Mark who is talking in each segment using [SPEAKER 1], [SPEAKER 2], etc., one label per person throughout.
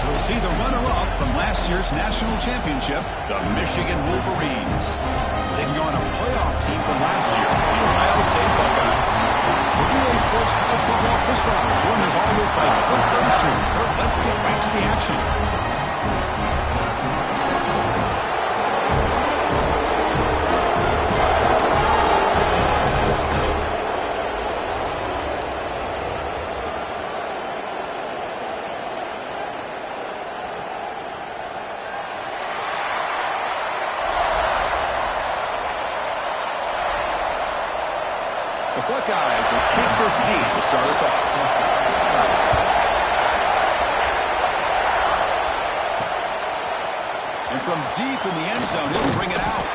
[SPEAKER 1] as we'll see the runner-up from last year's national championship, the Michigan Wolverines, taking on a playoff team from last year, the Ohio State Buckeyes. For EA Sports College Football, Chris Farmer, joined as always by Kurt Hermstrom. Kurt, let's get right to the action. The Buckeyes will kick this deep to start us off. And from deep in the end zone, he'll bring it out.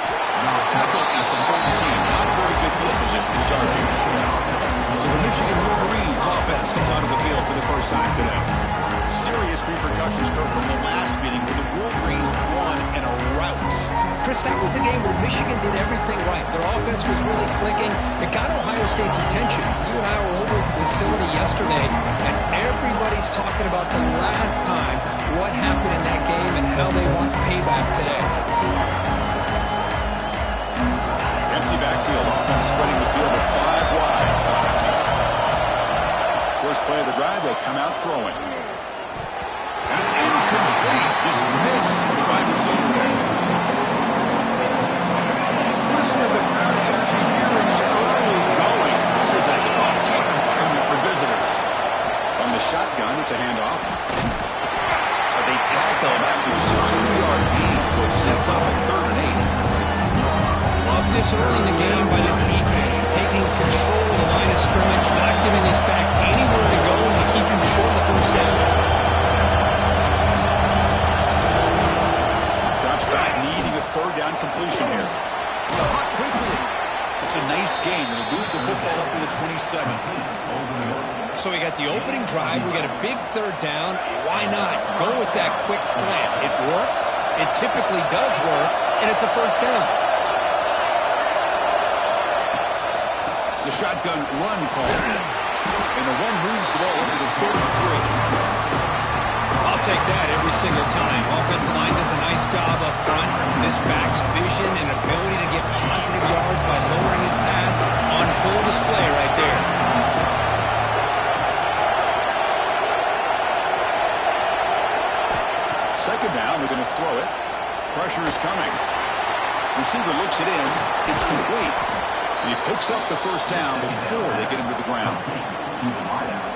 [SPEAKER 1] Tackle at the 14. Not very good field position to start here. So the Michigan Wolverines offense comes onto the field for the first time today. Serious repercussions, Kirk, from the last meeting where the Wolverines won in a rout.
[SPEAKER 2] Chris, that was a game where Michigan did everything right. Their offense was really clicking. It got Ohio State's attention. You and I were over at the facility yesterday, and everybody's talking about the last time, what happened in that game, and how they want payback today.
[SPEAKER 1] Empty backfield offense spreading the field with 5 wide. First play of the drive, they'll come out throwing. And it's incomplete. Just missed by the receiver there. Listen to the crowd energy here in the early going. This is a tough environment for visitors. From the shotgun, it's a handoff. But they tackle him after just a 2-yard gain, so it sets up a 3rd and 8.
[SPEAKER 2] Love this early in the game by this defense, taking control of the line of scrimmage, not giving this back anywhere to go, and to keep him short of the first down.
[SPEAKER 1] Drops back, needing a 3rd down completion here. Caught quickly. It's a nice game. It'll move the football up to the 27.
[SPEAKER 2] So we got the opening drive. We got a big 3rd down. Why not go with that quick slant? It works. It typically does work, and it's a first down.
[SPEAKER 1] It's a shotgun run call. And the one moves the ball up to the 33.
[SPEAKER 2] I'll take that every single time. Offensive line does a nice job up front. This back's vision and ability to get positive yards by lowering his pads on full display right there.
[SPEAKER 1] Second down, we're going to throw it. Pressure is coming. Receiver looks it in. It's complete. And he picks up the first down before they get him to the ground.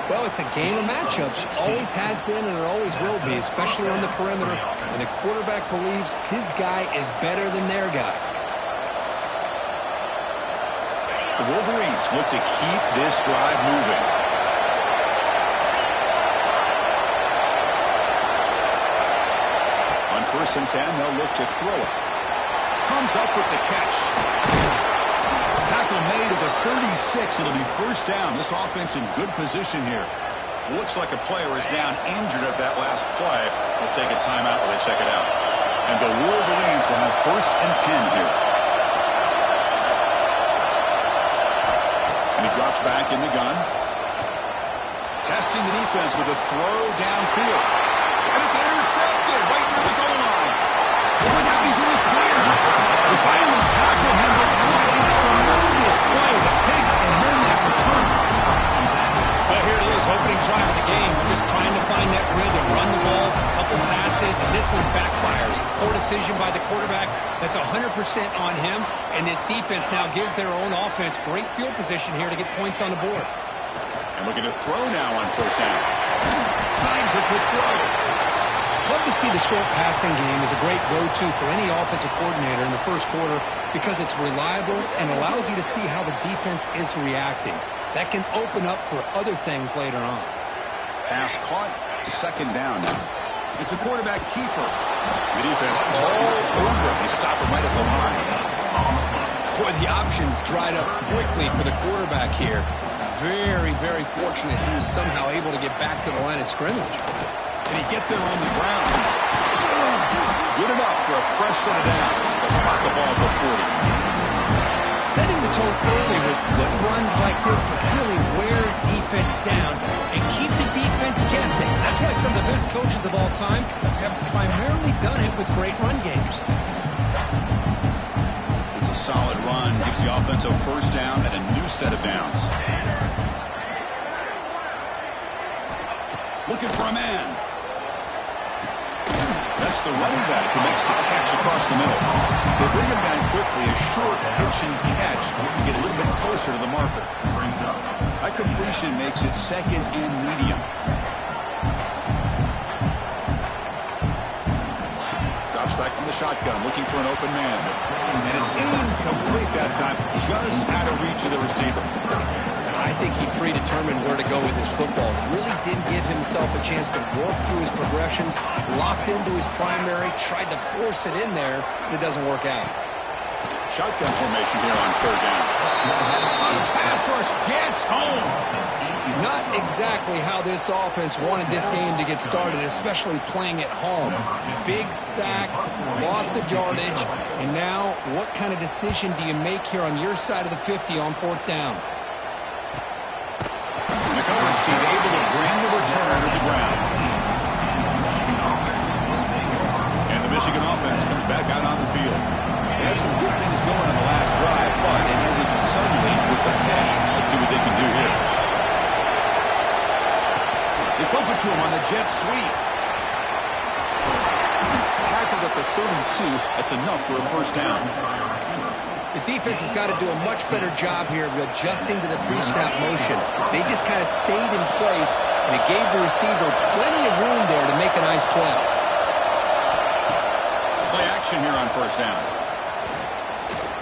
[SPEAKER 2] Well, it's a game of matchups. Always has been and it always will be, especially on the perimeter. And the quarterback believes his guy is better than their guy.
[SPEAKER 1] The Wolverines look to keep this drive moving. On 1st and 10, they'll look to throw it. Comes up with the catch. Tackle made at the 36. It'll be first down. This offense in good position here. Looks like a player is down injured at that last play. They'll take a timeout while they check it out. And the Wolverines will have 1st and 10 here. And he drops back in the gun. Testing the defense with a throw downfield. And it's intercepted right near the goal line. Oh, now he's in the clear. They finally tackle him, but what a tremendous play. The pick and then that return.
[SPEAKER 2] Well, here it is, opening drive of the game. Just trying to find that rhythm, run the ball, a couple passes, and this one backfires. Poor decision by the quarterback. That's 100% on him, and this defense now gives their own offense great field position here to get points on the board.
[SPEAKER 1] And we're going to throw now on first down. Signs a quick throw.
[SPEAKER 2] Love to see the short passing game as a great go-to for any offensive coordinator in the first quarter because it's reliable and allows you to see how the defense is reacting. That can open up for other things later on.
[SPEAKER 1] Pass caught, second down now. It's a quarterback keeper. The defense all over. They stop him right at the line.
[SPEAKER 2] Boy, the options dried up quickly for the quarterback here. Very, very fortunate he was somehow able to get back to the line of scrimmage.
[SPEAKER 1] Can he get there on the ground? Good enough for a fresh set of downs. They'll spot the ball at the 40.
[SPEAKER 2] Setting the tone early with good runs like this can really wear defense down and keep the defense guessing. That's why some of the best coaches of all time have primarily done it with great run games.
[SPEAKER 1] It's a solid run. Gives the offense a first down and a new set of downs. Looking for a man. That's the running back who makes the catch across the middle. They bring him down quickly. A short pitch and catch. You can get a little bit closer to the marker. That completion makes it second and medium. Drops back from the shotgun, looking for an open man. And it's incomplete that time, just out of reach of the receiver.
[SPEAKER 2] I think he predetermined where to go with his football. Really didn't give himself a chance to work through his progressions, locked into his primary, tried to force it in there, and it doesn't work out.
[SPEAKER 1] Shotgun formation here on third down. The pass rush gets home.
[SPEAKER 2] Not exactly how this offense wanted this game to get started, especially playing at home. Big sack, loss of yardage, and now what kind of decision do you make here on your side of the 50 on fourth down?
[SPEAKER 1] Able to bring the return to the ground. And the Michigan offense comes back out on the field. They had some good things going on the last drive, but it ended suddenly with the pay. Let's see what they can do here. They flip it to him on the jet sweep. Tackled at the 32. That's enough for a first down.
[SPEAKER 2] The defense has got to do a much better job here of adjusting to the pre-snap motion. They just kind of stayed in place, and it gave the receiver plenty of room there to make a nice play.
[SPEAKER 1] Play action here on first down.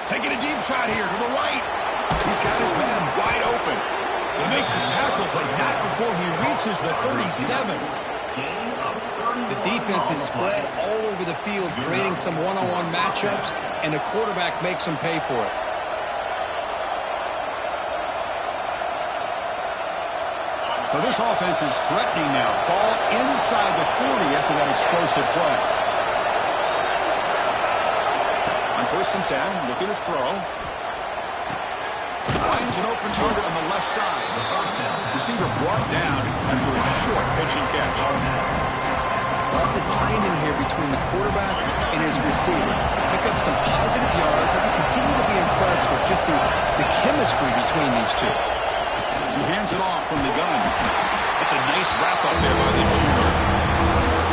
[SPEAKER 1] Taking a deep shot here to the right. He's got his man wide open. They make the tackle, but not before he reaches the 37.
[SPEAKER 2] The defense is spread all over the field, creating some one-on-one matchups, and the quarterback makes them pay for it.
[SPEAKER 1] So this offense is threatening now. Ball inside the 40 after that explosive play. On first and 10, looking to throw. Finds an open target on the left side. Receiver brought down after a short pitch and catch.
[SPEAKER 2] Love the timing here between the quarterback and his receiver. Pick up some positive yards, and I continue to be impressed with just the chemistry between these two.
[SPEAKER 1] He hands it off from the gun. It's a nice wrap-up there by the junior.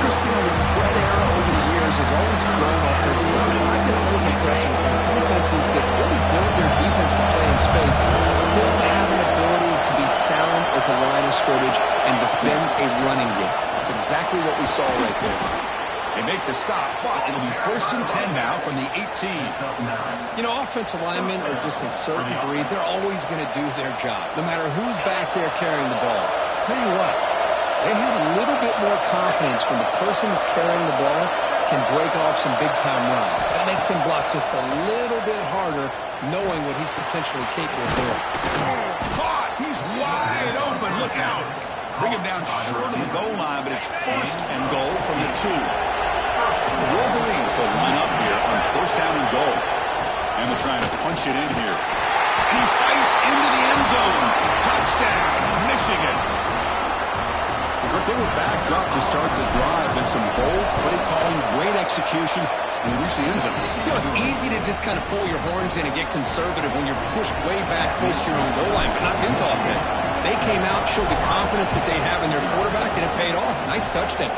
[SPEAKER 2] Christian, the spread era over the years has always grown offensively. I've been always impressed with defenses that really build their defense to play in space, still have an ability to be sound at the line of scrimmage and defend a running game. That's exactly what we saw right there.
[SPEAKER 1] They make the stop, but it'll be first and 10 now from the 18.
[SPEAKER 2] You know, offensive linemen are just a certain breed. They're always going to do their job, no matter who's back there carrying the ball. I'll tell you what, they have a little bit more confidence when the person that's carrying the ball can break off some big-time runs. That makes him block just a little bit harder, knowing what he's potentially capable of doing.
[SPEAKER 1] Caught! He's wide open. Look out! Bring him down short of the goal line, but it's first and goal from the 2. The Wolverines will line up here on first down and goal. And they're trying to punch it in here. And he fights into the end zone. Touchdown, Michigan. They were backed up to start the drive, and some bold play calling, great execution, and they reach the end zone.
[SPEAKER 2] You know, it's easy to just kind of pull your horns in and get conservative when you're pushed way back close to your own goal line, but not this offense. They came out, showed the confidence that they have in their quarterback, and it paid off. Nice touchdown.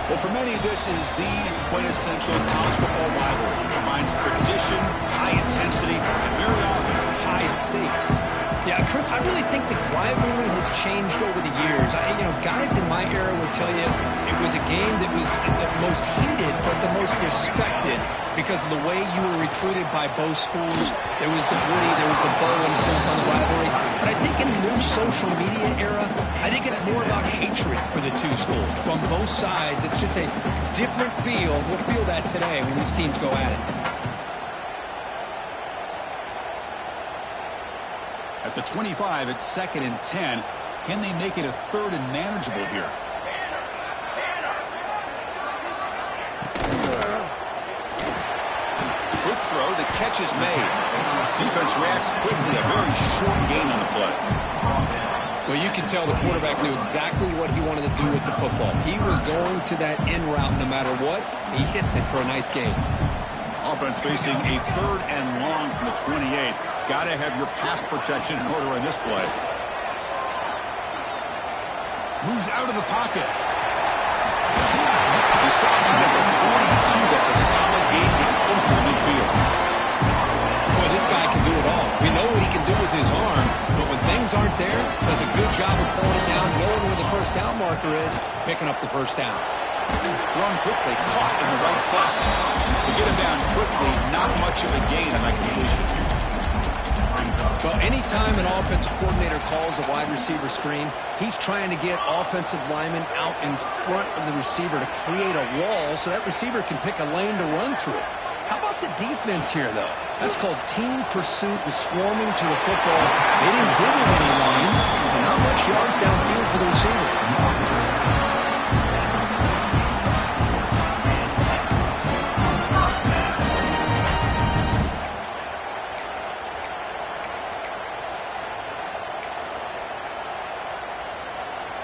[SPEAKER 1] Well, for many, this is the quintessential college football rivalry. It combines tradition, high intensity, and very often high stakes.
[SPEAKER 2] Yeah, Chris, I really think the rivalry has changed over the years. Guys in my era would tell you it was a game that was the most heated but the most respected because of the way you were recruited by both schools. There was the Woody, there was the Bo influence on the rivalry. But I think in the new social media era, I think it's more about hatred for the two schools. From both sides, it's just a different feel. We'll feel that today when these teams go at it.
[SPEAKER 1] At the 25, it's second and 10. Can they make it a third and manageable here? Quick throw, the catch is made. Defense reacts quickly, a very short gain on the play.
[SPEAKER 2] Well, you can tell the quarterback knew exactly what he wanted to do with the football. He was going to that in route no matter what. He hits it for a nice gain.
[SPEAKER 1] Offense facing a 3rd and long from the 28. Got to have your pass protection in order in this play. Moves out of the pocket. He's stopped out at the 42. That's a solid gain, getting closer to midfield.
[SPEAKER 2] Boy, this guy can do it all. We know what he can do with his arm, but when things aren't there, does a good job of pulling it down, knowing where the first down marker is, picking up the first down.
[SPEAKER 1] Thrown quickly, caught in the right flat. To get him down quickly, not much of a gain on that completion.
[SPEAKER 2] Well, anytime an offensive coordinator calls a wide receiver screen, he's trying to get offensive linemen out in front of the receiver to create a wall so that receiver can pick a lane to run through. How about the defense here, though? That's called team pursuit and swarming to the football. They didn't give him any lines, so not much yards downfield for the receiver.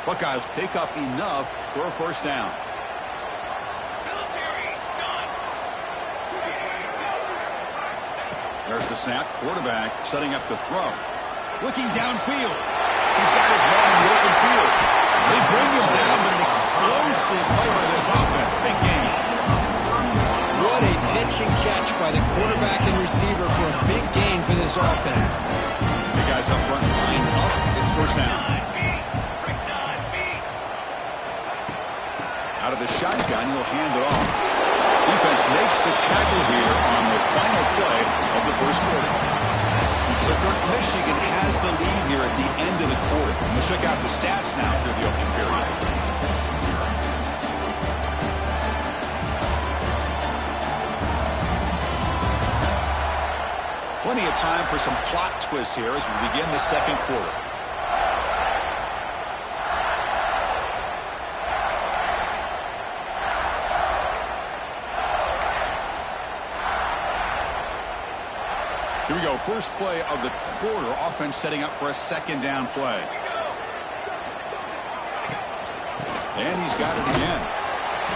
[SPEAKER 1] Buckeyes pick up enough for a first down. There's the snap. Quarterback setting up the throw. Looking downfield. He's got his man in the open field. They bring him down, but an explosive play by this offense. Big game.
[SPEAKER 2] What a pitch and catch by the quarterback and receiver for a big gain for this offense.
[SPEAKER 1] The guys up front line up. It's first down. Out of the shotgun, he'll hand it off. Defense makes the tackle here on the final play of the first quarter. So Michigan has the lead here at the end of the quarter. We'll check out the stats now through the opening period. Plenty of time for some plot twists here as we begin the second quarter. Here we go, first play of the quarter. Offense setting up for a second down play. And he's got it again.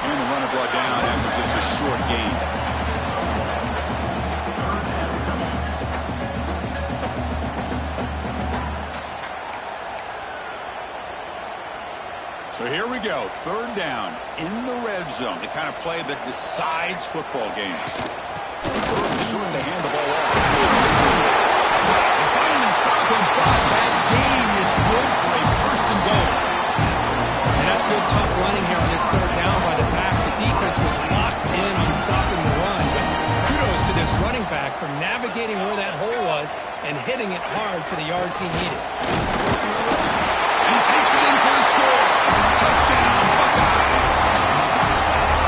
[SPEAKER 1] And the runner brought down after just a short gain. So here we go, third down in the red zone. The kind of play that decides football games. Third and short to hand the ball off. They finally stop him, but that gain is good for a first and goal.
[SPEAKER 2] And that's good tough running here on this third down by the back. The defense was locked in on stopping the run. But kudos to this running back for navigating where that hole was and hitting it hard for the yards he needed.
[SPEAKER 1] And he takes it in for the score. Touchdown, Buckeyes.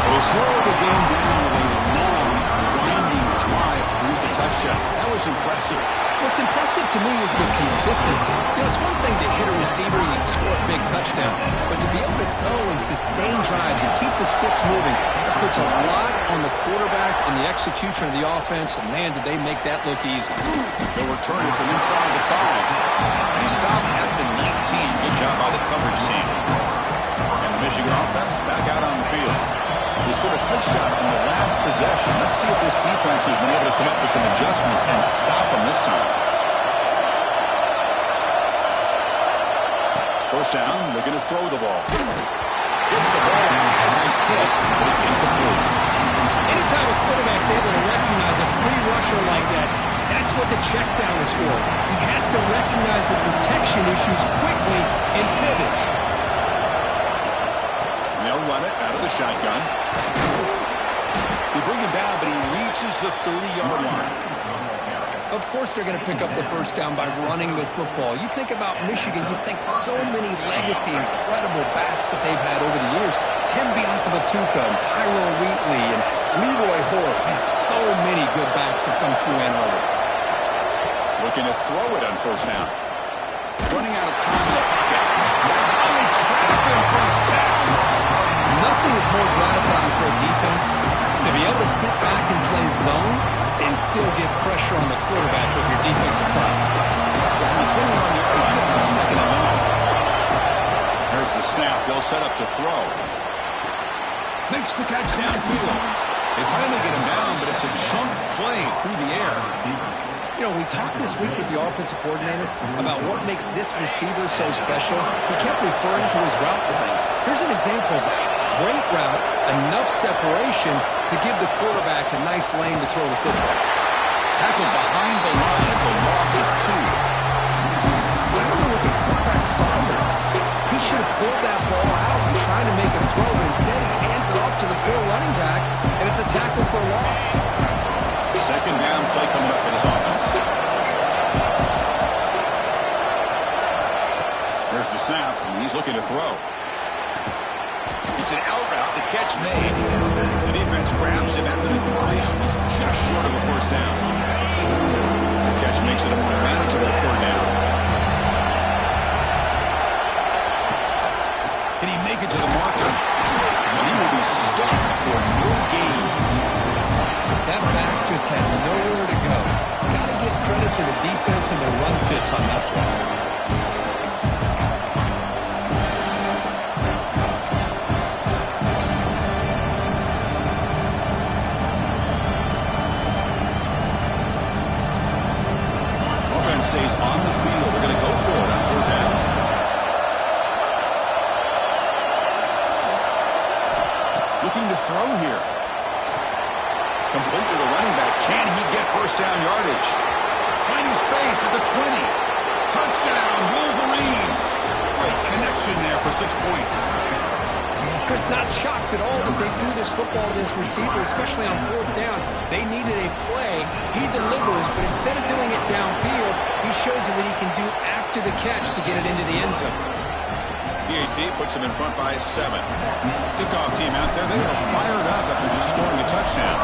[SPEAKER 1] They slow the game down with a long, winding drive to produce a touchdown. That was impressive.
[SPEAKER 2] What's impressive to me is the consistency. You know, it's one thing to hit a receiver and score a big touchdown, but to be able to go and sustain drives and keep the sticks moving, it puts a lot on the quarterback and the execution of the offense, and man, did they make that look easy.
[SPEAKER 1] They'll return it from inside the 5. They stop at the 19. Good job by the coverage team. And the Michigan offense back out on the field. They scored a touchdown in the last possession. Let's see if this defense has been able to come up with some adjustments and stop them this time. First down, looking to throw the ball. Gets the ball as it's hit, but it's incomplete.
[SPEAKER 2] Anytime a quarterback's able to recognize a free rusher like that, that's what the check down is for. He has to recognize the protection issues quickly and pivot.
[SPEAKER 1] They'll run it out of the shotgun. They bring him down, but he reaches the 30-yard line.
[SPEAKER 2] Of course they're going to pick up the first down by running the football. You think about Michigan, you think so many legacy, incredible backs that they've had over the years. Tim Biakabatuka and Tyrone Wheatley and Leroy Hoare. Man, so many good backs have come through Ann Arbor.
[SPEAKER 1] Looking to throw it on first down. Running out of time in the pocket. Now they trap him for a sack.
[SPEAKER 2] Nothing is more gratifying for a defense to be able to sit back and play zone and still get pressure on the quarterback with your defensive front.
[SPEAKER 1] So from the 21-yard line, it's now second and 9. snap, they'll set up to throw. Makes the catch downfield. They finally get him down, but it's a chunk play through the air.
[SPEAKER 2] You know, we talked this week with the offensive coordinator about what makes this receiver so special. He kept referring to his route running. Here's an example of that. Great route, enough separation to give the quarterback a nice lane to throw the football.
[SPEAKER 1] Tackled behind the line. It's a loss of 2.
[SPEAKER 2] I don't know what the quarterback saw there. He should have pulled that ball out and tried to make a throw, but instead he hands it off to the poor running back, and it's a tackle for a loss.
[SPEAKER 1] Second down play coming up for this offense. There's the snap, and he's looking to throw. It's an out route. The catch made. The defense grabs him after the completion. He's just short of a first down. The catch makes it a more manageable third down. Can he make it to the marker? He will be stuffed for no gain.
[SPEAKER 2] That back just had nowhere to go. Got to give credit to the defense and their run fits on that play.
[SPEAKER 1] Stays on the field. They're going to go for it on fourth down. Looking to throw here. Complete to the running back. Can he get first down yardage? Finding space at the 20. Touchdown, Wolverines. Great connection there for 6 points.
[SPEAKER 2] Chris, not shocked at all that they threw this football to this receiver, especially on fourth down. They needed a play. He delivers, but instead of doing it downfield, he shows them what he can do after the catch to get it into the end zone.
[SPEAKER 1] PAT puts him in front by 7. Kickoff team out there. They are fired up after just scoring a touchdown.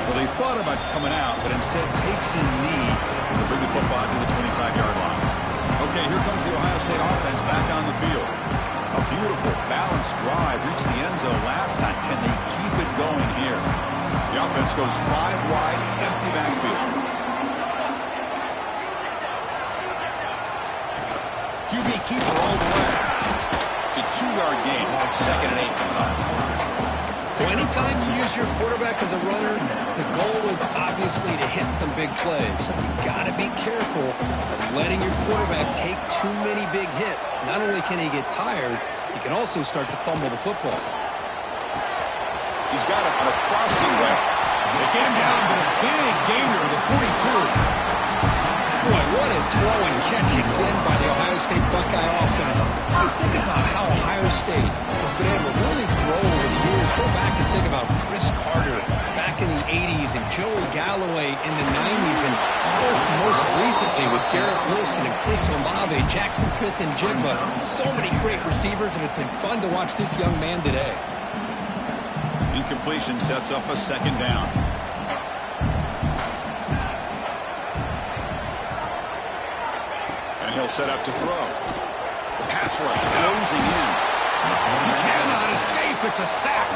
[SPEAKER 1] Well, they thought about coming out, but instead takes a knee to bring the football to the 25-yard line. Okay, here comes the Ohio State offense back on the field. A beautiful, balanced drive reached the end zone last time. Can they keep it going here? The offense goes 5 wide, empty backfield. QB keeper all the way. It's a 2-yard gain. Second and 8 coming up.
[SPEAKER 2] Well, anytime you use your quarterback as a runner, the goal is obviously to hit some big plays. You've got to be careful of letting your quarterback take too many big hits. Not only can he get tired, he can also start to fumble the football.
[SPEAKER 1] He's got it on a crossing route. They get him down, but a big gainer to the 42.
[SPEAKER 2] Boy, what a throw and catch again by the Ohio State Buckeye offense. You think about how Ohio State has been able to really grow over the years. Go back and think about Chris Carter back in the 80s and Joey Galloway in the 90s. And, of course, most recently with Garrett Wilson and Chris Olave, Jackson Smith and Jigba. So many great receivers, and it's been fun to watch this young man today.
[SPEAKER 1] Incompletion sets up a second down. And he'll set up to throw. The pass rush closing in. He cannot escape. It's a sack.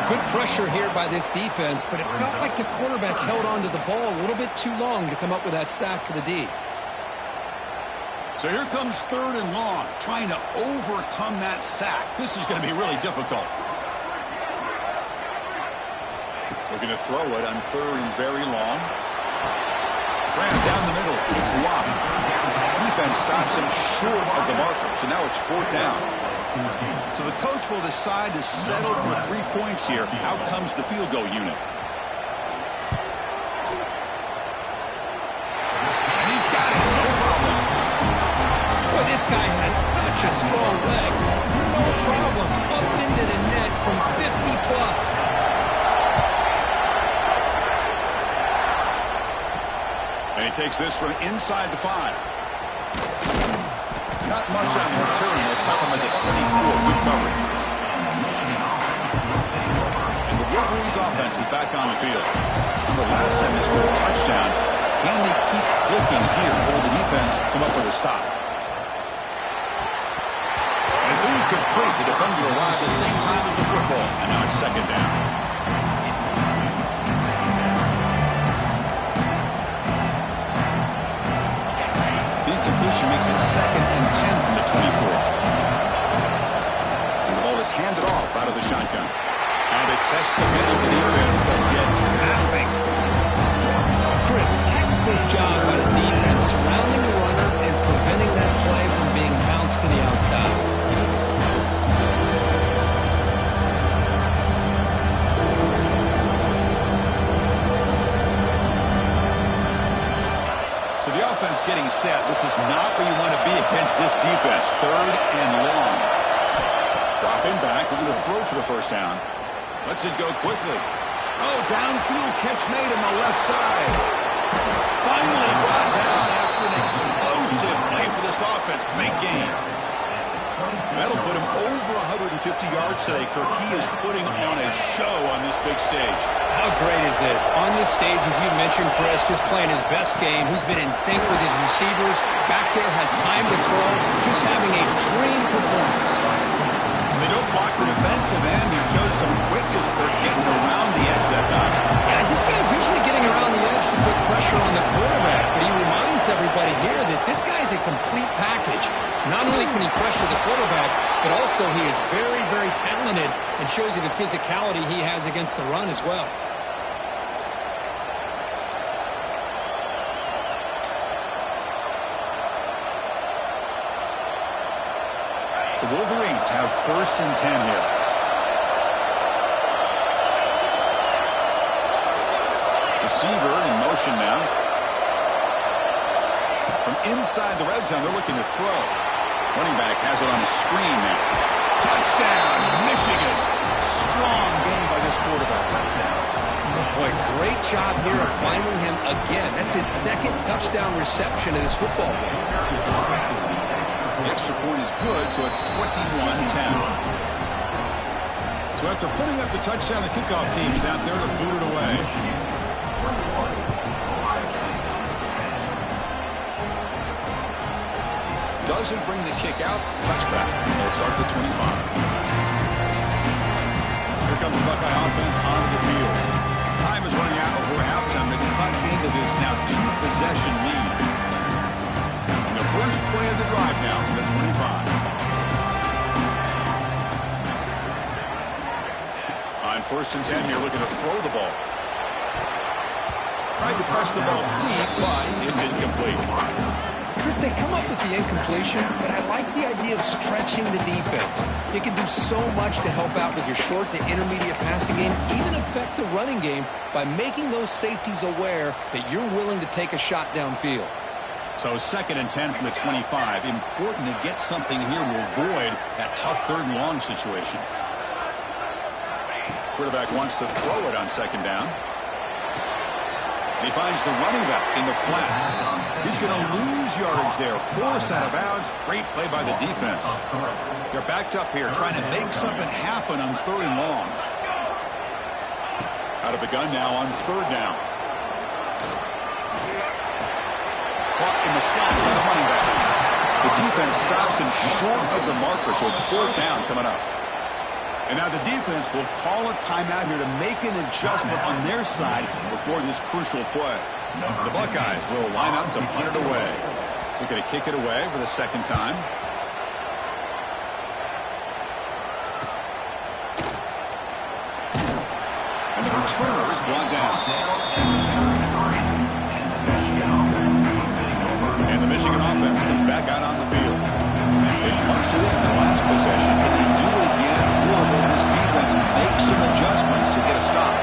[SPEAKER 2] Good pressure here by this defense, but it felt like the quarterback held onto the ball a little bit too long to come up with that sack for the D.
[SPEAKER 1] So here comes third and long, trying to overcome that sack. This is going to be really difficult. Looking to throw it on third and very long. Graham down the middle. It's locked. Defense stops him short of the marker. So now it's fourth down. So the coach will decide to settle for 3 points here. Out comes the field goal unit.
[SPEAKER 2] And he's got it. No problem. Boy, this guy has such a strong leg. No problem. Up into the net from 50 plus.
[SPEAKER 1] And he takes this from inside the 5. Not much on the return. They'll stop him at the 24. Good coverage. And the Wolverines offense is back on the field. The last time they scored a touchdown. Can they keep clicking here, or will the defense come up with a stop? And it's incomplete. The defender arrived at the same time as the football. And now it's second down. completion makes it 2nd and 10 from the 24. And the ball is handed off out of the shotgun. And they test the middle of the defense, but get nothing.
[SPEAKER 2] Chris, textbook job by the defense surrounding the runner and preventing that play from being bounced to the outside.
[SPEAKER 1] So the offense getting set. This is not where you want to be against this defense. 3rd and long. Dropping back, looking to throw for the first down. Lets it go quickly. Oh, downfield catch made on the left side. Finally brought down after an explosive play for this offense. Big game. That'll put him over 150 yards today. Kirk, he is putting on a show on this big stage.
[SPEAKER 2] How great is this? On this stage, as you mentioned, Chris, just playing his best game. He's been in sync with his receivers. Back there has time to throw. Just having a dream performance.
[SPEAKER 1] They don't block the defensive end. He shows some quickness, Kirk, getting around the edge that time.
[SPEAKER 2] Yeah, this guy's usually getting around the edge to put pressure on the quarterback, but he reminds everybody here that this guy's a complete package. Not only can he pressure the quarterback, but also he is very, very talented and shows you the physicality he has against the run as well.
[SPEAKER 1] The Wolverines have 1st and 10 here. Receiver in motion now. From inside the red zone, they're looking to throw. Running back has it on a screen now. Touchdown, Michigan. Strong game by this quarterback.
[SPEAKER 2] Boy, great job here of finding him again. That's his 2nd touchdown reception in his football game.
[SPEAKER 1] The extra point is good, so it's 21-10. So after putting up the touchdown, the kickoff team is out there to boot it away. Doesn't bring the kick out. Touchback. They'll start at the 25. Here comes the Buckeye offense onto the field. Time is running out before halftime to cut into this now 2-possession lead. And the first play of the drive now from the 25. On 1st and 10 here, looking to throw the ball. Tried to press the ball deep, but it's incomplete.
[SPEAKER 2] Chris, they come up with the incompletion, but I like the idea of stretching the defense. You can do so much to help out with your short to intermediate passing game, even affect the running game by making those safeties aware that you're willing to take a shot downfield.
[SPEAKER 1] So 2nd and 10 from the 25. Important to get something here to avoid that tough 3rd and long situation. Quarterback wants to throw it on 2nd down. And he finds the running back in the flat. He's going to lose yardage there. Forced out of bounds. Great play by the defense. They're backed up here trying to make something happen on 3rd and long. Out of the gun now on 3rd down. Caught in the flat by the running back. The defense stops him short of the marker, so it's 4th down coming up. And now the defense will call a timeout here to make an adjustment on their side before this crucial play. The Buckeyes will line up to punt it away. They're going to kick it away for the 2nd time. And the returner is brought down. And the Michigan offense comes back out on the field. They punched it in the last possession. Can they do it again? Or will this defense make some adjustments to get a stop?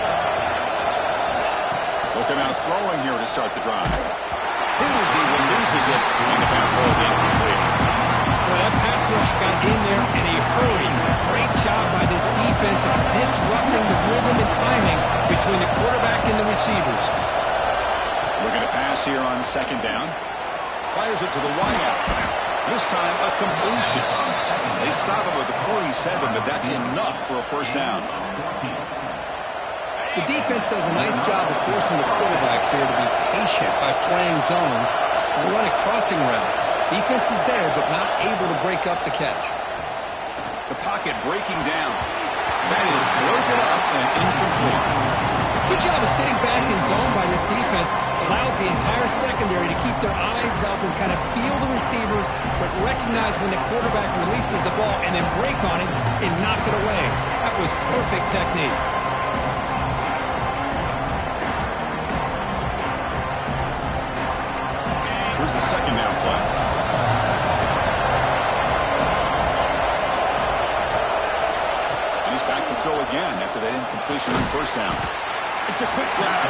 [SPEAKER 1] They'll come out throwing here to start the drive. Hit as he releases it, and the pass ball is incomplete.
[SPEAKER 2] Well, that pass rush got in there in a hurry. Great job by this defense of disrupting the rhythm and timing between the quarterback and the receivers.
[SPEAKER 1] Looking to pass here on 2nd down. Fires it to the wideout. This time, a completion. They stop him with the 47, but that's enough for a 1st down.
[SPEAKER 2] The defense does a nice job of forcing the quarterback here to be patient by playing zone. They run a crossing route. Defense is there, but not able to break up the catch.
[SPEAKER 1] The pocket breaking down. That is broken up and incomplete.
[SPEAKER 2] Good job of sitting back in zone by this defense. Allows the entire secondary to keep their eyes up and kind of feel the receivers, but recognize when the quarterback releases the ball and then break on it and knock it away. That was perfect technique.
[SPEAKER 1] Here's the second down play. And he's back to throw again after that incompletion on first down. It's a quick grab.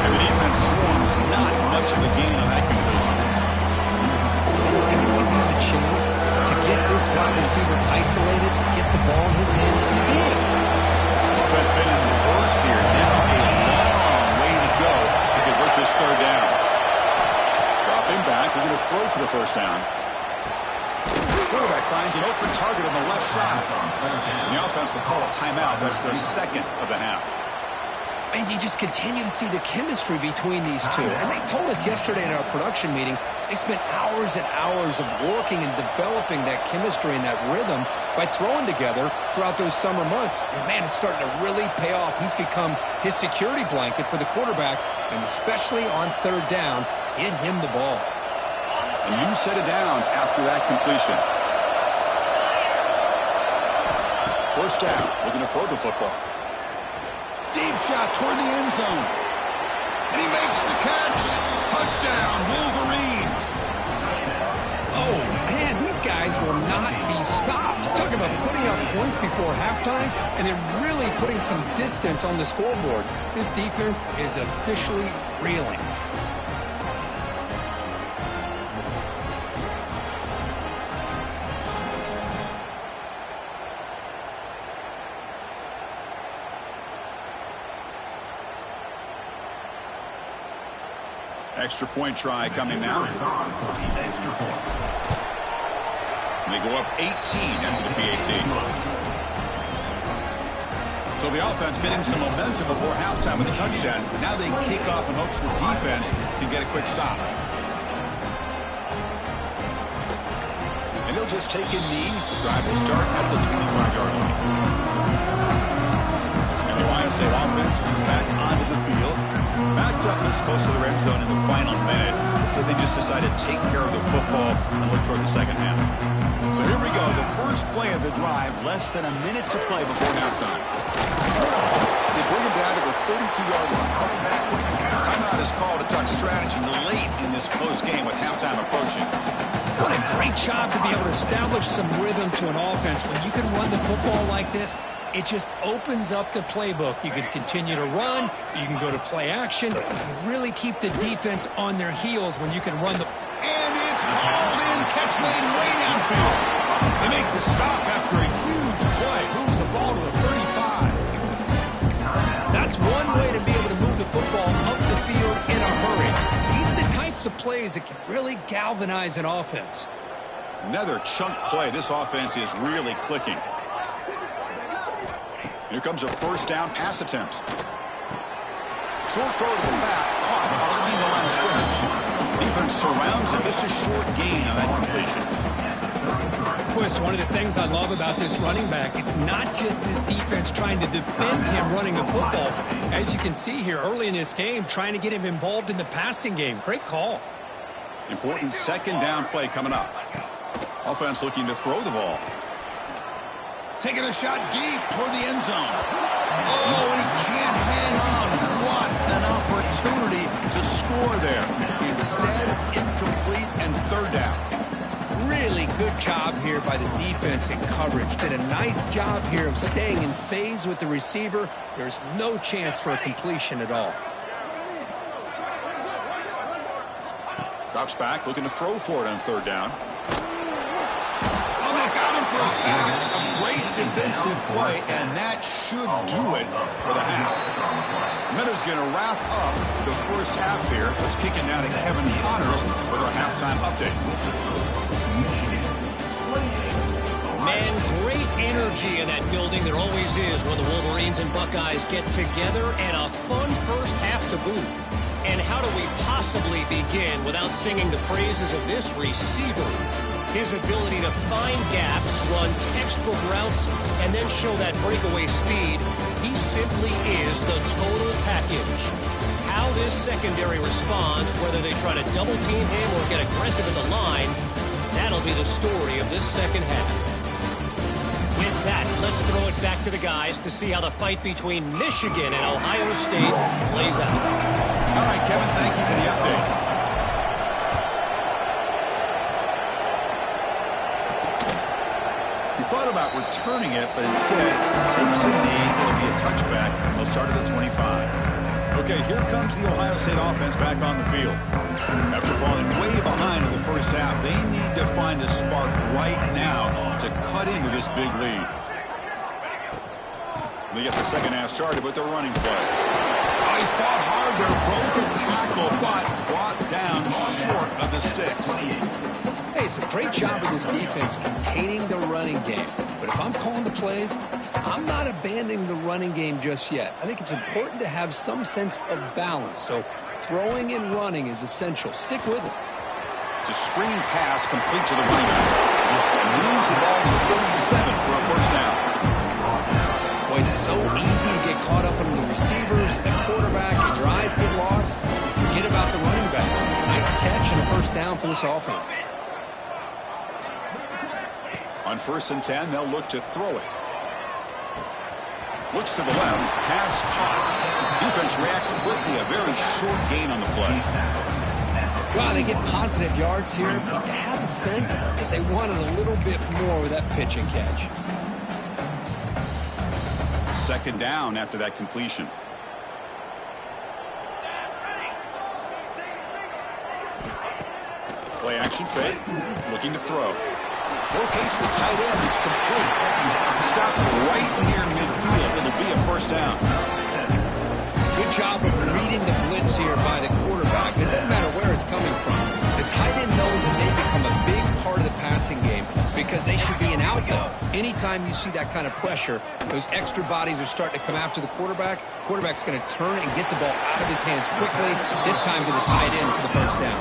[SPEAKER 1] And the defense swarms. Not much of a gain on that completion.
[SPEAKER 2] Anytime you have a chance to get this wide receiver isolated, to get the ball in his hands, you do it.
[SPEAKER 1] Defense been in reverse here. Now a long way to go to convert this third down. Drop him back. We're going to throw for the first down. Quarterback finds an open target on the left side. And the offense will call a timeout. That's their second of the half.
[SPEAKER 2] And you just continue to see the chemistry between these two. And they told us yesterday in our production meeting, they spent hours and hours of working and developing that chemistry and that rhythm by throwing together throughout those summer months. And, man, it's starting to really pay off. He's become his security blanket for the quarterback, and especially on third down, get him the ball.
[SPEAKER 1] A new set of downs after that completion. First down. We're going to throw the football. Deep shot toward the end zone. And he makes the catch. Touchdown, Wolverines.
[SPEAKER 2] Oh, man, these guys will not be stopped. Talking about putting up points before halftime and then really putting some distance on the scoreboard. This defense is officially reeling.
[SPEAKER 1] Extra point try coming now. They go up 18 after the PAT. So the offense getting some momentum before halftime with a touchdown. Now they kick off in hopes the defense can get a quick stop. And they'll just take a knee. Drive will start at the 25-yard line. And the YSA offense comes back onto the field. Backed up this close to the red zone in the final minute. So they just decided to take care of the football and look toward the second half. So here we go. The first play of the drive. Less than a minute to play before halftime. They bring him down to the 32-yard line. Timeout is called to talk strategy late in this close game with halftime approaching.
[SPEAKER 2] What a great job to be able to establish some rhythm to an offense. When you can run the football like this, it just opens up the playbook. You can continue to run. You can go to play action. You really keep the defense on their heels when you can run the...
[SPEAKER 1] And it's hauled in. Catch made way downfield. They make the stop after a huge play. Moves the ball to the 35.
[SPEAKER 2] That's one way to be able to move the football up the field in a hurry. These are the types of plays that can really galvanize an offense.
[SPEAKER 1] Another chunk play. This offense is really clicking. Here comes a first down pass attempt. Short throw to the back, caught behind the line of scrimmage. Defense surrounds him, just a short gain on that completion.
[SPEAKER 2] Chris, one of the things I love about this running back, it's not just this defense trying to defend him running the football. As you can see here early in this game, trying to get him involved in the passing game. Great call.
[SPEAKER 1] Important second down play coming up. Offense looking to throw the ball. Taking a shot deep toward the end zone. Oh, he can't hang on. What an opportunity to score there. Instead, incomplete and third down.
[SPEAKER 2] Really good job here by the defense in coverage. Did a nice job here of staying in phase with the receiver. There's no chance for a completion at all.
[SPEAKER 1] Drops back, looking to throw for it on third down. They got him for a sack. A great defensive play, and that should do it for the half. Meadows going to wrap up the first half here. Let's kick it down to Kevin Connors with our halftime update.
[SPEAKER 3] Man, great energy in that building. There always is when the Wolverines and Buckeyes get together, and a fun first half to boot. And how do we possibly begin without singing the praises of this receiver? His ability to find gaps, run textbook routes, and then show that breakaway speed, he simply is the total package. How this secondary responds, whether they try to double-team him or get aggressive at the line, that'll be the story of this second half. With that, let's throw it back to the guys to see how the fight between Michigan and Ohio State plays out.
[SPEAKER 1] All right, Kevin, thank you for the update. He thought about returning it, but instead takes a knee. It'll be a touchback. They'll start at the 25. Okay, here comes the Ohio State offense back on the field. After falling way behind in the first half, they need to find a spark right now to cut into this big lead. They get the second half started with their running play. Oh, he fought hard there, broke a tackle, but brought down short of the sticks.
[SPEAKER 2] Hey, it's a great job of this defense containing the running game. But if I'm calling the plays, I'm not abandoning the running game just yet. I think it's important to have some sense of balance. So throwing and running is essential. Stick with it.
[SPEAKER 1] It's a screen pass complete to the running back. Moves the ball to 37 for a first down.
[SPEAKER 2] Boy, it's so easy to get caught up in the receivers, the quarterback, and your eyes get lost. Forget about the running back. Nice catch and a first down for this offense.
[SPEAKER 1] On 1st and 10, they'll look to throw it. Looks to the left. Pass caught. Defense reacts quickly. A very short gain on the play.
[SPEAKER 2] Well, they get positive yards here, but they have a sense that they wanted a little bit more with that pitch and catch.
[SPEAKER 1] Second down after that completion. Play action fake. Looking to throw. Locates the tight end. It's complete. Stopped right near midfield. It'll be a first down.
[SPEAKER 2] Good job of reading the blitz here by the quarterback. It doesn't matter where it's coming from. The tight end knows that they become a big part of the passing game because they should be an out though. Anytime you see that kind of pressure, those extra bodies are starting to come after the quarterback. Quarterback's going to turn and get the ball out of his hands quickly, this time to the tight end for the first down.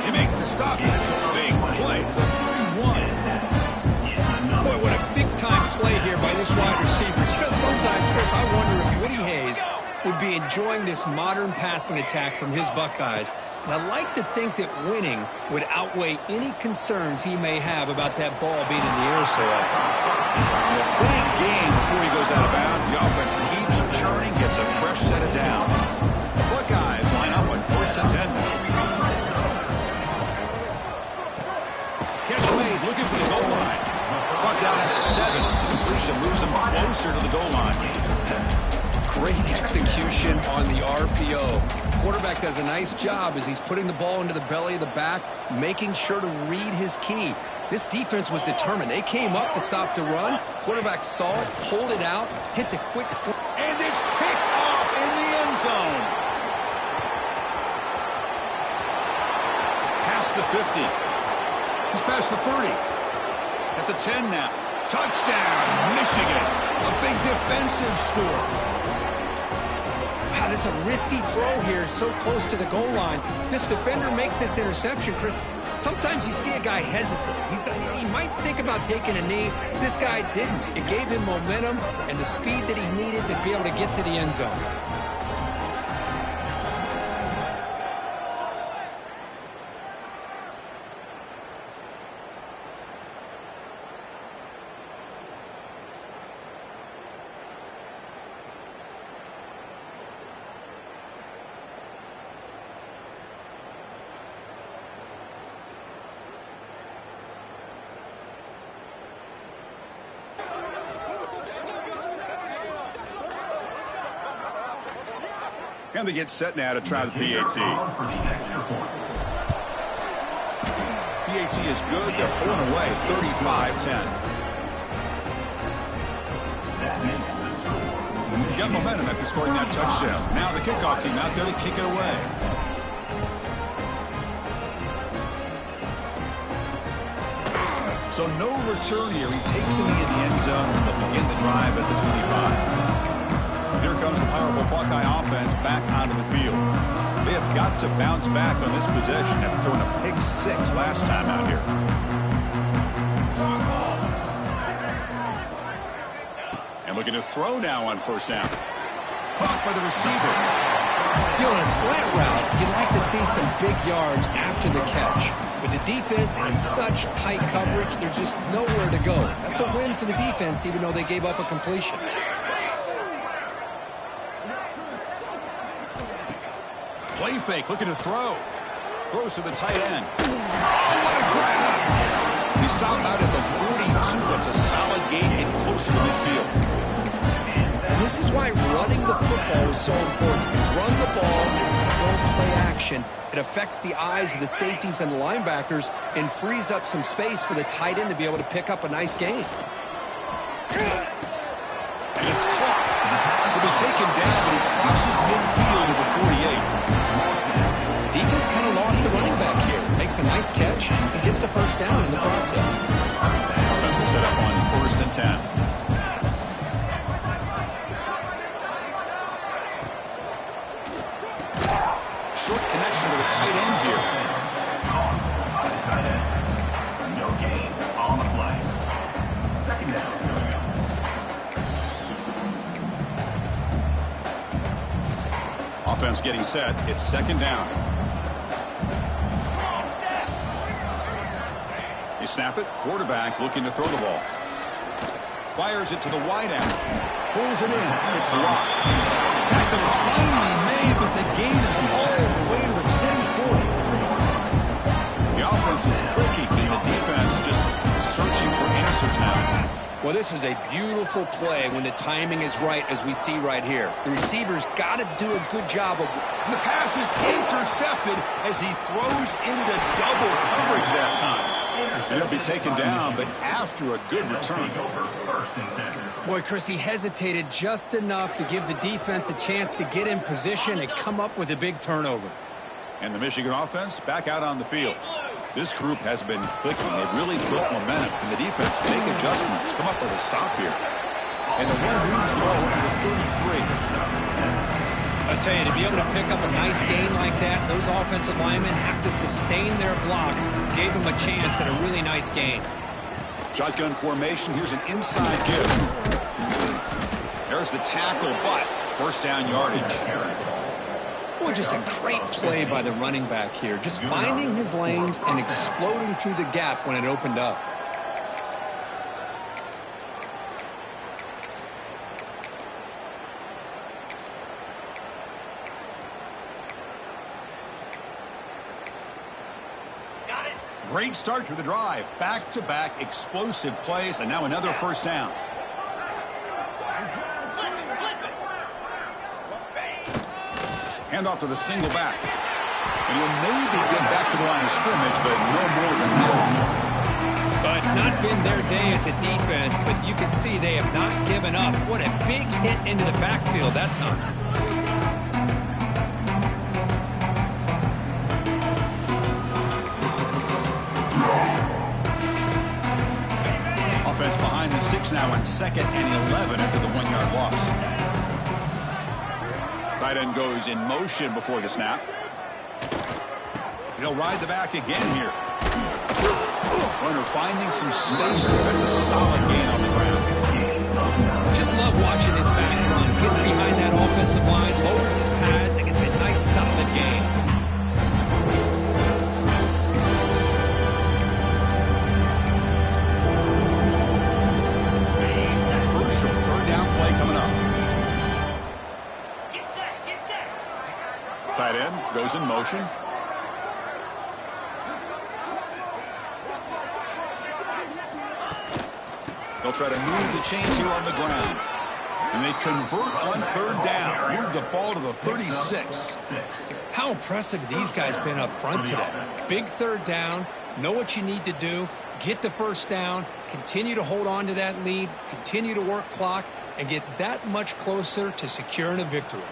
[SPEAKER 1] They make the stop. It's a big play. The 31.
[SPEAKER 2] Boy, what a big-time play here by this wide receiver. Sometimes, Chris, I wonder if Woody Hayes would be enjoying this modern passing attack from his Buckeyes. And I like to think that winning would outweigh any concerns he may have about that ball being in the air so often.
[SPEAKER 1] A big game before he goes out of bounds. The offense keeps churning, gets a fresh set of downs. The Buckeyes line up on 1st and 10. Catch made, looking for the goal line. Brought down at the 7. Completion moves him closer to the goal line.
[SPEAKER 2] Great execution on the RPO. Quarterback does a nice job as he's putting the ball into the belly of the back, making sure to read his key. This defense was determined. They came up to stop the run. Quarterback saw it, pulled it out, hit the quick slant.
[SPEAKER 1] And it's picked off in the end zone. Past the 50. He's past the 30. At the 10 now. Touchdown, Michigan. A big defensive score.
[SPEAKER 2] Wow, there's a risky throw here so close to the goal line. This defender makes this interception, Chris. Sometimes you see a guy hesitate. He might think about taking a knee. This guy didn't. It gave him momentum and the speed that he needed to be able to get to the end zone.
[SPEAKER 1] And they get set now to try the PAT. PAT is good. They're pulling away 35-10. You got momentum after scoring that touchdown. Now the kickoff team out there to kick it away. So no return here. He takes a knee in the end zone and they'll begin the drive at the 25. Here comes the powerful Buckeye offense back onto the field. They have got to bounce back on this possession after throwing a pick 6 last time out here. And looking to throw now on first down. Caught by the receiver.
[SPEAKER 2] You know, on a slant route, you'd like to see some big yards after the catch. But the defense has such tight coverage, there's just nowhere to go. That's a win for the defense, even though they gave up a completion.
[SPEAKER 1] Play fake, looking to throw. Throws to the tight end. Oh, what a grab! He stopped out at the 42. That's a solid gain, getting closer to midfield.
[SPEAKER 2] And this is why running the football is so important. You run the ball, don't play action. It affects the eyes of the safeties and the linebackers and frees up some space for the tight end to be able to pick up a nice gain.
[SPEAKER 1] And it's caught. He'll be taken down, but he crosses midfield at the 48.
[SPEAKER 2] Defense kind of lost a running back here. Makes a nice catch and gets the first down in the process.
[SPEAKER 1] Offense will set up on 1st and 10. Short connection to the tight end here.
[SPEAKER 4] No gain on the play. Second down.
[SPEAKER 1] Offense getting set. It's second down. You snap it. Quarterback looking to throw the ball. Fires it to the wide end. Pulls it in. It's locked. Tackle is finally made, but the gain is all the way to the 10-40. The offense is clicking, and the defense just searching for answers now.
[SPEAKER 2] Well, this is a beautiful play when the timing is right, as we see right here. The receiver's got to do a good job of...
[SPEAKER 1] The pass is intercepted as he throws into double coverage that time. And he'll be taken down, but after a good return.
[SPEAKER 2] Boy, Chris, he hesitated just enough to give the defense a chance to get in position and come up with a big turnover.
[SPEAKER 1] And the Michigan offense back out on the field. This group has been clicking. They've really built momentum. Can the defense make adjustments? Come up with a stop here. And the one moves the ball over to the 33.
[SPEAKER 2] I'll tell you, to be able to pick up a nice gain like that, those offensive linemen have to sustain their blocks. Gave them a chance at a really nice gain.
[SPEAKER 1] Shotgun formation. Here's an inside give. There's the tackle, but first down yardage.
[SPEAKER 2] Boy, just a great play by the running back here. Just finding his lanes and exploding through the gap when it opened up.
[SPEAKER 1] Great start to the drive. Back-to-back explosive plays, and now another first down. Handoff to the single back. And he'll maybe get back to the line of scrimmage, but no more than that.
[SPEAKER 2] Well, it's not been their day as a defense, but you can see they have not given up. What a big hit into the backfield that time.
[SPEAKER 1] Offense behind the 6 now on 2nd and 11 after the 1-yard loss. Tight end goes in motion before the snap. He'll ride the back again here. Runner finding some space there. That's a solid gain on the ground.
[SPEAKER 2] Just love watching this back run. Gets behind that offensive line, lowers his pads, and gets a nice solid gain.
[SPEAKER 1] Crucial third down play coming up. Tight end goes in motion. They'll try to move the chains here on the ground. And they convert on third down. Move the ball to the 36.
[SPEAKER 2] How impressive these guys been up front today. Big third down. Know what you need to do. Get the first down. Continue to hold on to that lead. Continue to work clock. And get that much closer to securing a victory.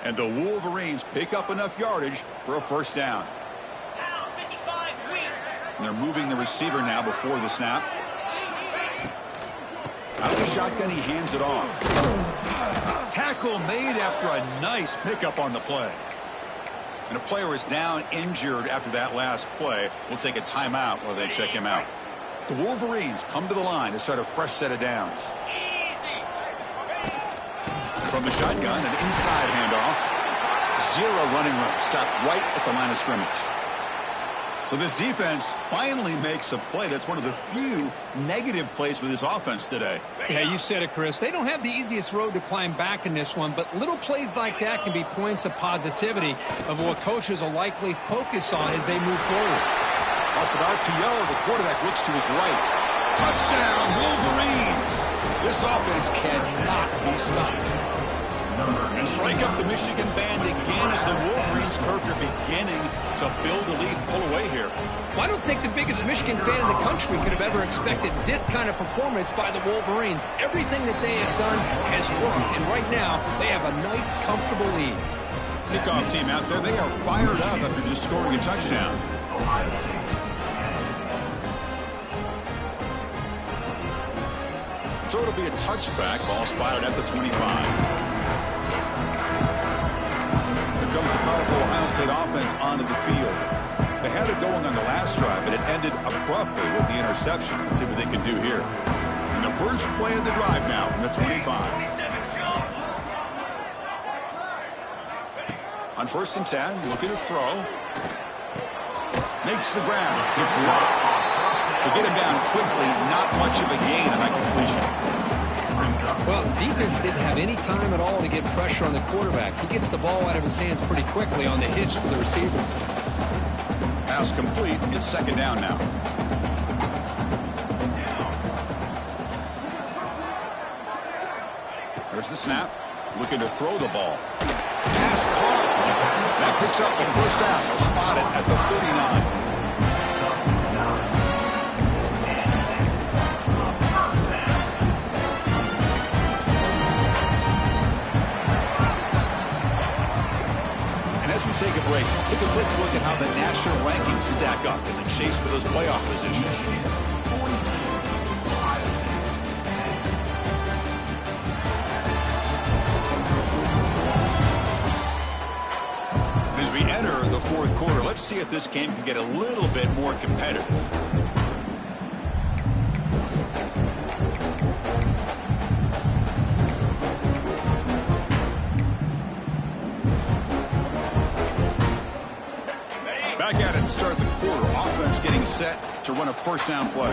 [SPEAKER 1] And the Wolverines pick up enough yardage for a first down. And they're moving the receiver now before the snap. Out of the shotgun, he hands it off. Tackle made after a nice pickup on the play. And a player is down injured after that last play. We'll take a timeout while they check him out. The Wolverines come to the line to start a fresh set of downs. From the shotgun, an inside handoff. Zero running room. Stopped right at the line of scrimmage. So this defense finally makes a play. That's one of the few negative plays for this offense today.
[SPEAKER 2] Yeah, you said it, Chris. They don't have the easiest road to climb back in this one, but little plays like that can be points of positivity of what coaches will likely focus on as they move forward.
[SPEAKER 1] Off an RPO, the quarterback looks to his right. Touchdown, Wolverines! This offense cannot be stopped. And strike up the Michigan band again as the Wolverines, Kirk, are beginning to build a lead and pull away here.
[SPEAKER 2] Well, I don't think the biggest Michigan fan in the country could have ever expected this kind of performance by the Wolverines. Everything that they have done has worked, and right now they have a nice, comfortable lead.
[SPEAKER 1] Kickoff team out there, they are fired up after just scoring a touchdown. So it'll be a touchback, ball spotted at the 25. Comes the powerful Ohio State offense onto the field. They had it going on the last drive, but it ended abruptly with the interception. Let's see what they can do here. And the first play of the drive now from the 25. On 1st and 10, looking to throw. Makes the ground. It's locked. To get him down quickly, not much of a gain on that completion.
[SPEAKER 2] Well, defense didn't have any time at all to get pressure on the quarterback. He gets the ball out of his hands pretty quickly on the hitch to the receiver.
[SPEAKER 1] Pass complete. It's 2nd down now. There's the snap. Looking to throw the ball. Pass caught. That picks up a 1st down. Spotted at the 39. As we take a break, take a quick look at how the national rankings stack up in the chase for those playoff positions. As we enter the 4th quarter, let's see if this game can get a little bit more competitive. Back at it to start the quarter. Offense getting set to run a 1st down play.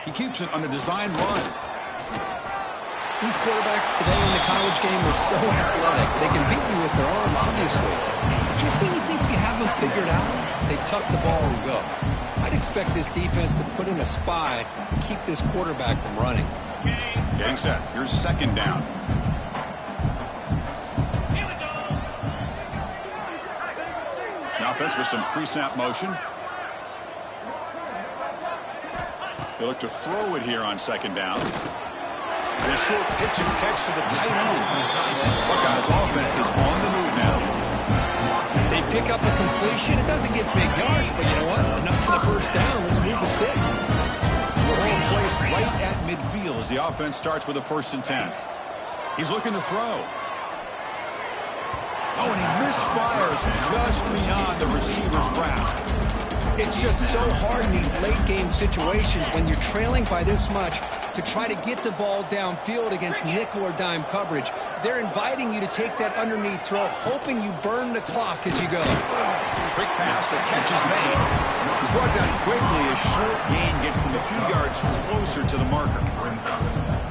[SPEAKER 1] He keeps it on the design run.
[SPEAKER 2] These quarterbacks today in the college game are so athletic. They can beat you with their arm, obviously. Just when you think you have them figured out, they tuck the ball and go. I'd expect this defense to put in a spy and keep this quarterback from running.
[SPEAKER 1] Getting set. Here's 2nd down. The offense with some pre-snap motion. They look to throw it here on 2nd down. And a short pitch and catch to the tight end. Buckeyes offense is on the move now.
[SPEAKER 2] They pick up a completion. It doesn't get big yards, but you know what? Enough for the 1st down. Let's move the sticks.
[SPEAKER 1] We're all placed right at midfield as the offense starts with a 1st and 10. He's looking to throw. Oh, and he misfires just beyond the receiver's grasp.
[SPEAKER 2] It's just so hard in these late-game situations when you're trailing by this much to try to get the ball downfield against nickel or dime coverage. They're inviting you to take that underneath throw, hoping you burn the clock as you go.
[SPEAKER 1] Quick pass, the catch is made. He's brought down quickly. A short gain gets them a few yards closer to the marker.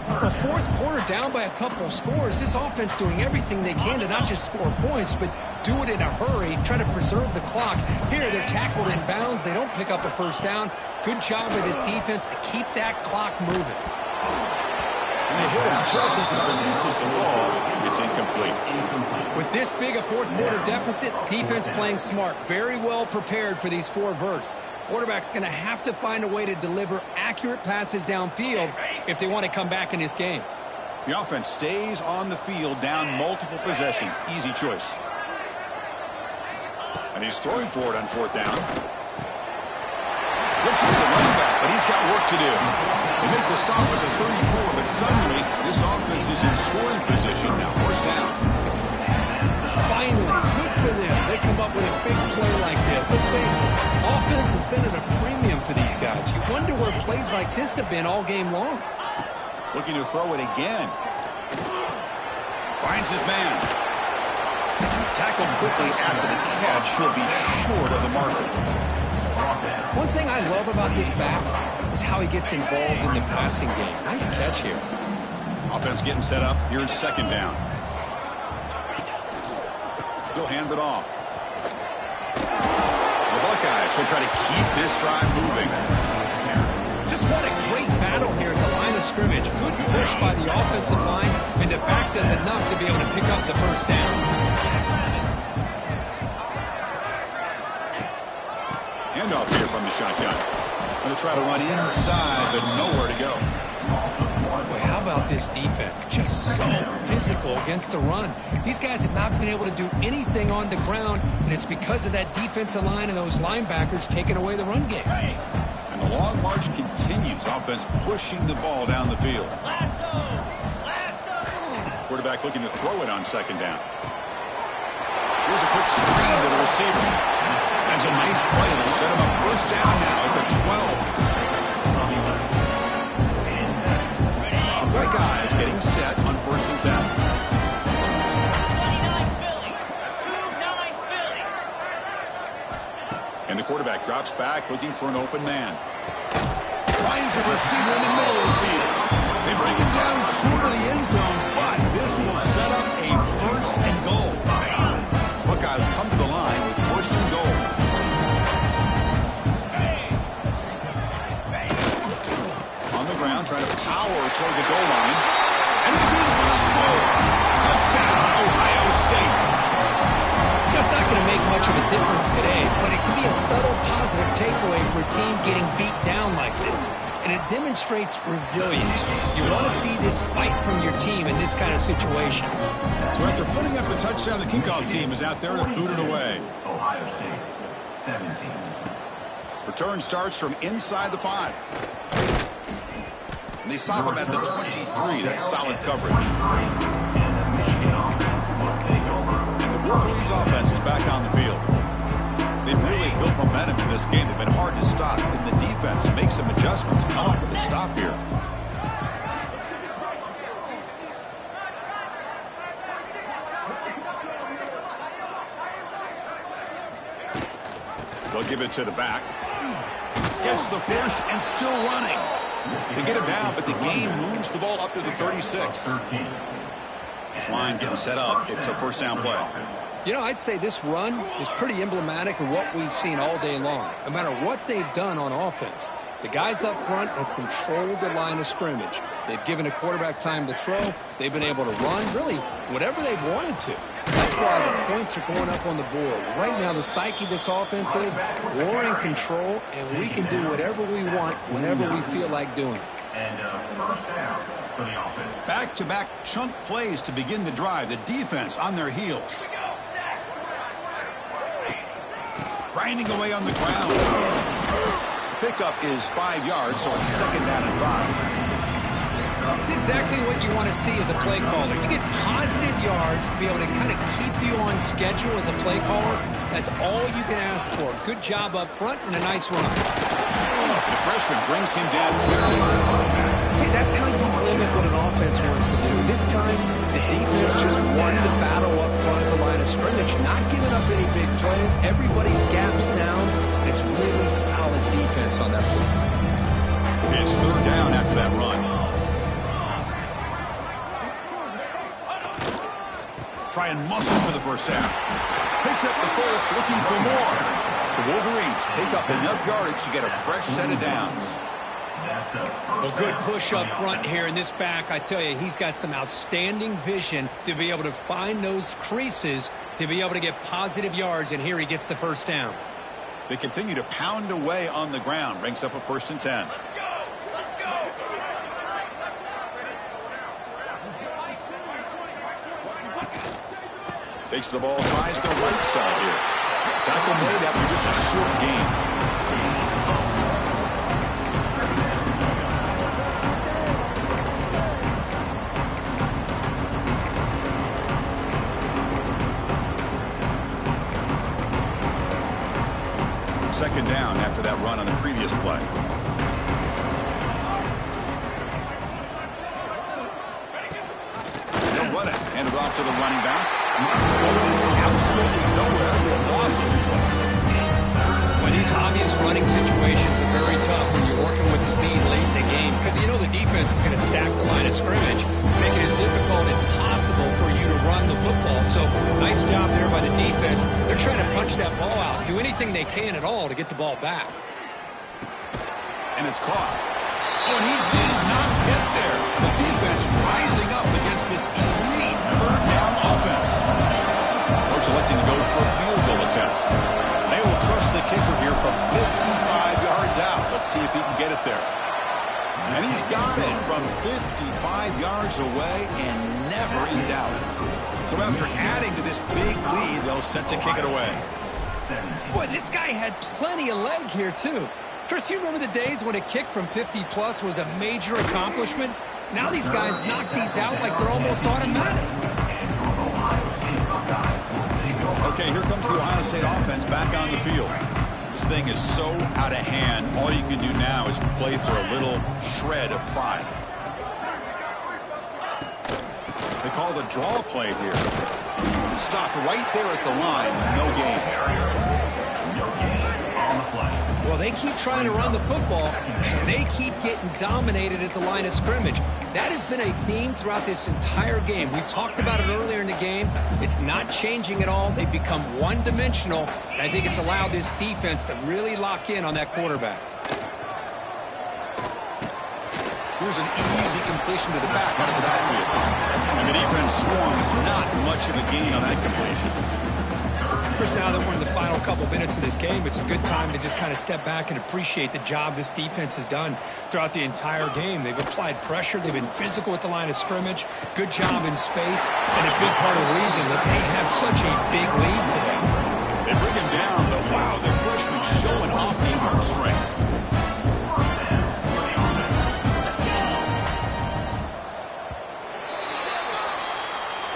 [SPEAKER 2] A 4th quarter down by a couple of scores. This offense doing everything they can to not just score points, but do it in a hurry, try to preserve the clock. Here, they're tackled in bounds. They don't pick up a 1st down. Good job by this defense to keep that clock moving.
[SPEAKER 1] And they hit him just as he releases the ball. It's incomplete.
[SPEAKER 2] With this big a 4th quarter deficit, defense playing smart. Very well prepared for these 4 verts. Quarterback's going to have to find a way to deliver accurate passes downfield if they want to come back in this game.
[SPEAKER 1] The offense stays on the field, down multiple possessions. Easy choice. And he's throwing for it on 4th down. Good for the running back, but he's got work to do. They make the stop at the 34, but suddenly this offense is in scoring position now. First down.
[SPEAKER 2] Finally, good for them. They come up with a big play like this. Let's face it, offense has been at a premium for these guys. You wonder where plays like this have been all game long.
[SPEAKER 1] Looking to throw it again. Finds his man. Tackled quickly after the catch. He'll be short of the marker.
[SPEAKER 2] One thing I love about this back is how he gets involved in the passing game. Nice catch here.
[SPEAKER 1] Offense getting set up. Here's second down. He'll hand it off. The Buckeyes will try to keep this drive moving.
[SPEAKER 2] Just what a great battle here at the line of scrimmage. Good push by the offensive line, and the back does enough to be able to pick up the first down.
[SPEAKER 1] Handoff here from the shotgun. Going to try to run inside, but nowhere to go.
[SPEAKER 2] Boy, how about this defense? Just so physical against the run. These guys have not been able to do anything on the ground, and it's because of that defensive line and those linebackers taking away the run game.
[SPEAKER 1] And the long march continues. Offense pushing the ball down the field. Quarterback looking to throw it on second down. Here's a quick screen to the receiver. That's a nice play. It'll set him up first down now at the 12. Buckeyes getting set on first and 10. And the quarterback drops back looking for an open man. Finds a receiver in the middle of the field. They bring him down short of the end zone, but this will set up a first and goal. Buckeyes come to the line with first and goal. On the ground, trying to power toward the goal line. And he's in for the score. Touchdown, Ohio State.
[SPEAKER 2] That's not going to make much of a difference today, but it can be a subtle positive takeaway for a team getting beat down like this. And it demonstrates resilience. You want to see this fight from your team in this kind of situation.
[SPEAKER 1] So after putting up the touchdown, the kickoff team is out there to boot it away.
[SPEAKER 4] Ohio State, 17.
[SPEAKER 1] Return starts from inside the 5. And they stop him at the 23. That's solid coverage. And the Wolverines offense is back on the field. They've really built momentum in this game. They've been hard to stop. And the defense makes some adjustments, come up with a stop here. They'll give it to the back. Gets the first and still running. They get him down, but the game moves the ball up to the 36. This line getting set up. It's a first down play.
[SPEAKER 2] You know, I'd say this run is pretty emblematic of what we've seen all day long. No matter what they've done on offense, the guys up front have controlled the line of scrimmage. They've given a quarterback time to throw. They've been able to run, really, whatever they've wanted to. That's why the points are going up on the board. Right now, the psyche of this offense is we're in control, and we can do whatever we want whenever we feel like doing it.
[SPEAKER 4] And first down for the offense.
[SPEAKER 1] Back-to-back chunk plays to begin the drive. The defense on their heels. Grinding away on the ground. Pickup is 5 yards, so it's second down and 5.
[SPEAKER 2] It's exactly what you want to see as a play caller. You get positive yards to be able to kind of keep you on schedule as a play caller. That's all you can ask for. Good job up front and a nice run.
[SPEAKER 1] The freshman brings him down quickly.
[SPEAKER 2] See, that's how you limit what an offense wants to do. This time, the defense just won the battle up front at the line of scrimmage, not giving up any big plays. Everybody's gap sound. It's really solid defense on that play.
[SPEAKER 1] It's third down after that run. Try and muscle for the first down. Picks up the first, looking for more. The Wolverines pick up enough yardage to get a fresh set of downs.
[SPEAKER 2] Well, good push up front here in this back. I tell you, he's got some outstanding vision to be able to find those creases to be able to get positive yards, and here he gets the first down.
[SPEAKER 1] They continue to pound away on the ground. Brings up a first and 10. Takes the ball, tries the right side here. Tackle made after just a short gain. second down after that run on the previous play. They'll run it. Hand it off to the running back. Going absolutely nowhere. Awesome.
[SPEAKER 2] Well, these obvious running situations are very tough when you're working with the lead late in the game because you know the defense is going to stack the line of scrimmage, make it as difficult as possible for you to run the football. So nice job there by the defense. They're trying to punch that ball out, do anything they can at all to get the ball back.
[SPEAKER 1] And it's caught. Oh, and he did not get there. The defense rising up against this elite third down offense. Coach electing to go for a field goal attempt. They will trust the kicker here from 55 yards out. Let's see if he can get it there. And he's got it from 55 yards away and never in doubt. So after adding to this big lead, they'll set to kick it away.
[SPEAKER 2] Boy, this guy had plenty of leg here, too. Chris, you remember the days when a kick from 50-plus was a major accomplishment? Now these guys knock these out like they're almost automatic.
[SPEAKER 1] Okay, here comes the Ohio State offense back on the field. This thing is so out of hand, all you can do now is play for a little shred of pride. They call the draw play here. Stopped right there at the line, no gain.
[SPEAKER 2] Well, they keep trying to run the football, and they keep getting dominated at the line of scrimmage. That has been a theme throughout this entire game. We've talked about it earlier in the game. It's not changing at all. They've become one-dimensional, and I think it's allowed this defense to really lock in on that quarterback.
[SPEAKER 1] Here's an easy completion to the back out of the backfield. And the defense swarms not much of a gain on that completion.
[SPEAKER 2] Chris, now that we're in the final couple minutes of this game, it's a good time to just kind of step back and appreciate the job this defense has done throughout the entire game. They've applied pressure. They've been physical at the line of scrimmage. Good job in space. And a big part of the reason that they have such a big lead today.
[SPEAKER 1] They bring him down, but wow, the freshman showing off the arm strength.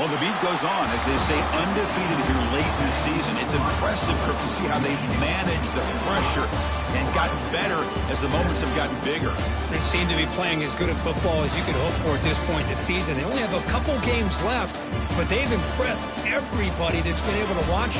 [SPEAKER 1] Well, the beat goes on, as they say, undefeated here late in the season. It's impressive to see how they've managed the pressure and gotten better as the moments have gotten bigger.
[SPEAKER 2] They seem to be playing as good a football as you could hope for at this point in the season. They only have a couple games left, but they've impressed everybody that's been able to watch